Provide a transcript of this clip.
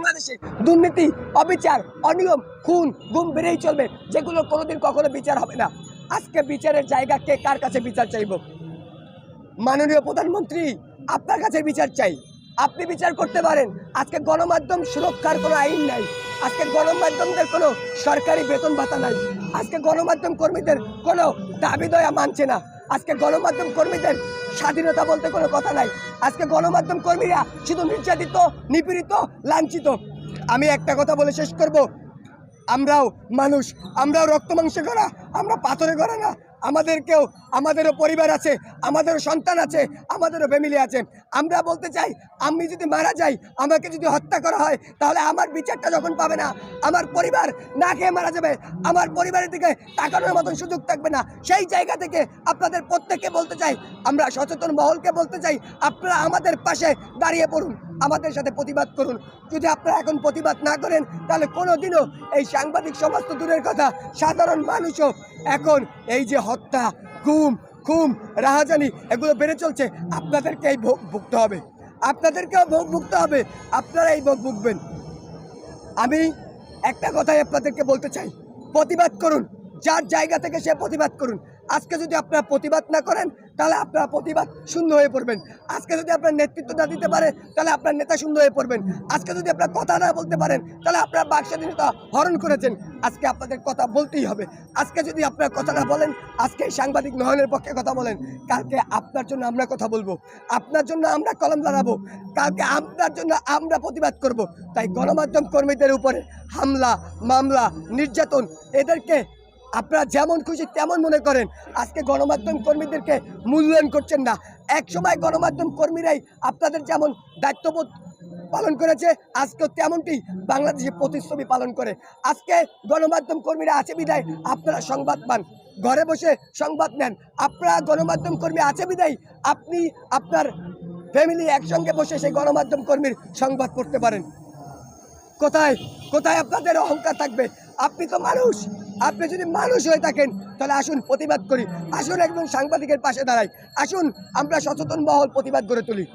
বাংলাদেশে দুর্নীতি, অবিচার, অনিয়ম, খুন, গুম বেড়েই চলবে, যেগুলো কোনোদিন কখনো বিচার হবে না। আজকে বিচারের জায়গা কে কার কাছে বিচার চাইব? মাননীয় প্রধানমন্ত্রী, আপনার কাছে বিচার চাই। আপনি বিচার করতে পারেন। আজকে গণমাধ্যম সুরক্ষার কোনো আইন নাই, আজকে গণমাধ্যমদের কোনো সরকারি বেতন ভাতা নাই, আজকে গণমাধ্যম কর্মীদের কোনো দাবি দয়া মানছে না, আজকে গণমাধ্যম কর্মীদের স্বাধীনতা বলতে কোনো কথা নাই। আজকে গণমাধ্যম কর্মীরা শুধু নির্যাতিত, নিপীড়িত, লাঞ্ছিত। আমি একটা কথা বলে শেষ করব, আমরাও মানুষ, আমরাও রক্ত মাংসে গড়া, আমরা পাথরে গড়া না। আমাদেরও পরিবার আছে, আমাদেরও সন্তান আছে, আমাদেরও ফ্যামিলি আছে। আমরা বলতে চাই, আমি যদি মারা যাই, আমাকে যদি হত্যা করা হয়, তাহলে আমার বিচারটা যখন পাবে না, আমার পরিবার না খেয়ে মারা যাবে, আমার পরিবারের দিকে তাকানোর মতন সুযোগ থাকবে না। সেই জায়গা থেকে আপনাদের প্রত্যেককে বলতে চাই, আমরা সচেতন মহলকে বলতে চাই, আপনারা আমাদের পাশে দাঁড়িয়ে পড়ুন, আমাদের সাথে প্রতিবাদ করুন। যদি আপনারা এখন প্রতিবাদ না করেন, তাহলে কোনোদিনও এই সাংবাদিক সমাজ তো দূরের কথা, সাধারণ মানুষও এখন এই যে হত্যা, গুম, খুম, রাহাজানি এগুলো বেড়ে চলছে, আপনাদেরকে এই ভোগ ভুগতে হবে, আপনাদেরকেও ভোগ ভুগতে হবে, আপনারা এই ভোগ ভুগবেন। আমি একটা কথাই আপনাদেরকে বলতে চাই, প্রতিবাদ করুন, যার জায়গা থেকে সে প্রতিবাদ করুন। আজকে যদি আপনারা প্রতিবাদ না করেন, তাহলে আপনারা প্রতিবাদ শূন্য হয়ে পড়বেন। আজকে যদি আপনার নেতৃত্ব না দিতে পারে, তাহলে আপনার নেতা শূন্য হয়ে পড়বেন। আজকে যদি আপনার কথা না বলতে পারেন, তাহলে আপনারা বাক স্বাধীনতা হরণ করেছেন। আজকে আপনাদের কথা বলতেই হবে। আজকে যদি আপনার কথা না বলেন, আজকে সাংবাদিক নয়নের পক্ষে কথা বলেন, কালকে আপনার জন্য আমরা কথা বলবো, আপনার জন্য আমরা কলম লড়াবো, কালকে আপনার জন্য আমরা প্রতিবাদ করব। তাই গণমাধ্যম কর্মীদের উপরে হামলা, মামলা, নির্যাতন, এদেরকে আপনারা যেমন খুশি তেমন মনে করেন। আজকে গণমাধ্যম কর্মীদেরকে মূল্যায়ন করছেন না। এক সময় গণমাধ্যম কর্মীরাই আপনাদের যেমন দায়িত্ববোধ পালন করেছে, আজকেও তেমনটি বাংলাদেশে প্রতিচ্ছবি পালন করে। আজকে গণমাধ্যম কর্মীরা আছে বিদায় আপনারা সংবাদ পান, ঘরে বসে সংবাদ নেন। আপনারা গণমাধ্যম কর্মী আছে বিদায় আপনি আপনার ফ্যামিলি একসঙ্গে বসে সেই গণমাধ্যম কর্মীর সংবাদ পড়তে পারেন। কোথায় কোথায় আপনাদের অহংকার থাকবে? আপনি তো মানুষ। আপনি যদি মানুষ হয়ে থাকেন, তাহলে আসুন প্রতিবাদ করি, আসুন একজন সাংবাদিকের পাশে দাঁড়াই, আসুন আমরা সচেতন মহল প্রতিবাদ গড়ে তুলি।